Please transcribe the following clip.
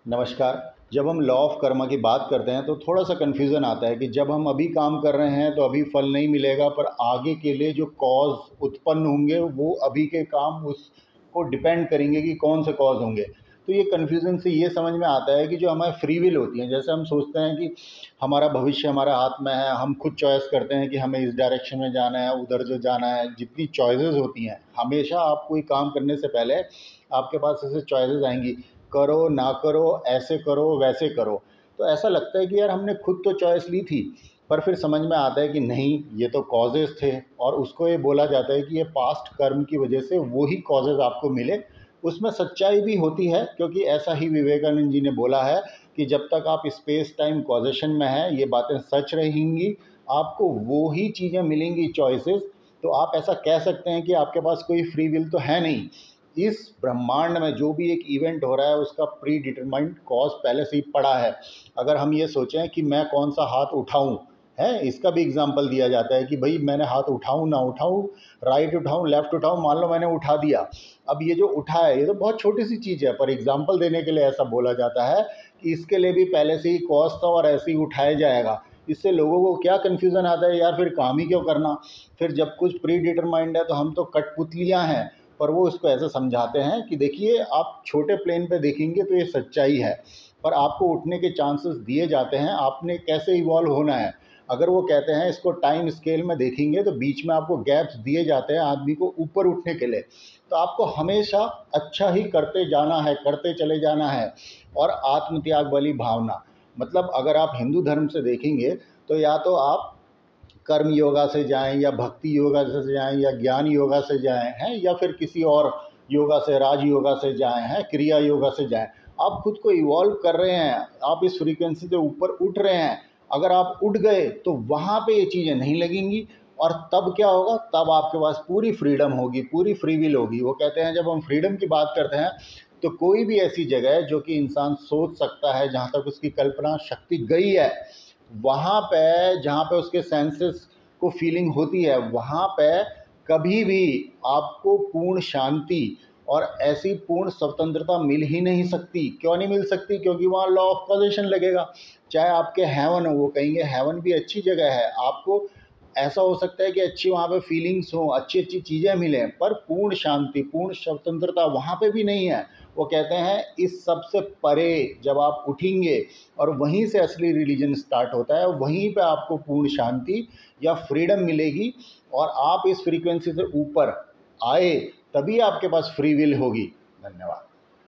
नमस्कार। जब हम लॉ ऑफ कर्मा की बात करते हैं तो थोड़ा सा कन्फ्यूज़न आता है कि जब हम अभी काम कर रहे हैं तो अभी फल नहीं मिलेगा, पर आगे के लिए जो कॉज उत्पन्न होंगे वो अभी के काम उसको डिपेंड करेंगे कि कौन से कॉज होंगे। तो ये कन्फ्यूज़न से ये समझ में आता है कि जो हमारी फ्री विल होती है, जैसे हम सोचते हैं कि हमारा भविष्य हमारे हाथ में है, हम खुद चॉइस करते हैं कि हमें इस डायरेक्शन में जाना है, उधर जो जाना है। जितनी चॉइसेस होती हैं, हमेशा आप कोई काम करने से पहले आपके पास ऐसे चॉइसेस आएंगी, करो ना करो, ऐसे करो वैसे करो। तो ऐसा लगता है कि यार हमने खुद तो चॉइस ली थी, पर फिर समझ में आता है कि नहीं, ये तो कॉजेज़ थे और उसको ये बोला जाता है कि ये पास्ट कर्म की वजह से वो ही कॉजेज़ आपको मिले। उसमें सच्चाई भी होती है, क्योंकि ऐसा ही विवेकानंद जी ने बोला है कि जब तक आप स्पेस टाइम कॉजेशन में हैं, ये बातें सच रहेंगी, आपको वो ही चीज़ें मिलेंगी चॉइसेस। तो आप ऐसा कह सकते हैं कि आपके पास कोई फ्री विल तो है नहीं। इस ब्रह्मांड में जो भी एक इवेंट हो रहा है उसका प्री डिटरमाइंड कॉज पहले से ही पड़ा है। अगर हम ये सोचें कि मैं कौन सा हाथ उठाऊं, है इसका भी एग्जाम्पल दिया जाता है कि भाई मैंने हाथ उठाऊं ना उठाऊं, राइट उठाऊं लेफ्ट उठाऊं, मान लो मैंने उठा दिया। अब ये जो उठा है ये तो बहुत छोटी सी चीज़ है, पर एग्जाम्पल देने के लिए ऐसा बोला जाता है कि इसके लिए भी पहले से ही कॉज था और ऐसे ही उठाया जाएगा। इससे लोगों को क्या कन्फ्यूज़न आता है, यार फिर काम ही क्यों करना। फिर जब कुछ प्री डिटरमाइंड है तो हम तो कठपुतलियाँ हैं। पर वो इसको ऐसे समझाते हैं कि देखिए, आप छोटे प्लेन पे देखेंगे तो ये सच्चाई है, पर आपको उठने के चांसेस दिए जाते हैं, आपने कैसे इवॉल्व होना है। अगर वो कहते हैं इसको टाइम स्केल में देखेंगे तो बीच में आपको गैप्स दिए जाते हैं आदमी को ऊपर उठने के लिए। तो आपको हमेशा अच्छा ही करते जाना है, करते चले जाना है। और आत्मत्याग वाली भावना, मतलब अगर आप हिंदू धर्म से देखेंगे तो या तो आप कर्म योगा से जाएं, या भक्ति योगा से जाएं, या ज्ञान योगा से जाएं, हैं, या फिर किसी और योगा से, राज योगा से जाएं, हैं, क्रिया योगा से जाएं। आप खुद को इवॉल्व कर रहे हैं, आप इस फ्रीक्वेंसी से ऊपर उठ रहे हैं। अगर आप उठ गए तो वहाँ पे ये चीज़ें नहीं लगेंगी। और तब क्या होगा, तब आपके पास पूरी फ्रीडम होगी, पूरी फ्री विल होगी। वो कहते हैं जब हम फ्रीडम की बात करते हैं तो कोई भी ऐसी जगह है जो कि इंसान सोच सकता है, जहाँ तक उसकी कल्पना शक्ति गई है, वहाँ पे जहाँ पे उसके सेंसेस को फीलिंग होती है, वहाँ पे कभी भी आपको पूर्ण शांति और ऐसी पूर्ण स्वतंत्रता मिल ही नहीं सकती। क्यों नहीं मिल सकती? क्योंकि वहाँ लॉ ऑफ कॉजेशन लगेगा। चाहे आपके हेवन हो, वो कहेंगे हेवन भी अच्छी जगह है, आपको ऐसा हो सकता है कि अच्छी वहाँ पे फीलिंग्स हो, अच्छी अच्छी चीज़ें मिलें, पर पूर्ण शांति, पूर्ण स्वतंत्रता वहाँ पे भी नहीं है। वो कहते हैं इस सब से परे जब आप उठेंगे, और वहीं से असली रिलीजन स्टार्ट होता है, वहीं पे आपको पूर्ण शांति या फ्रीडम मिलेगी। और आप इस फ्रीक्वेंसी से ऊपर आए तभी आपके पास फ्री विल होगी। धन्यवाद।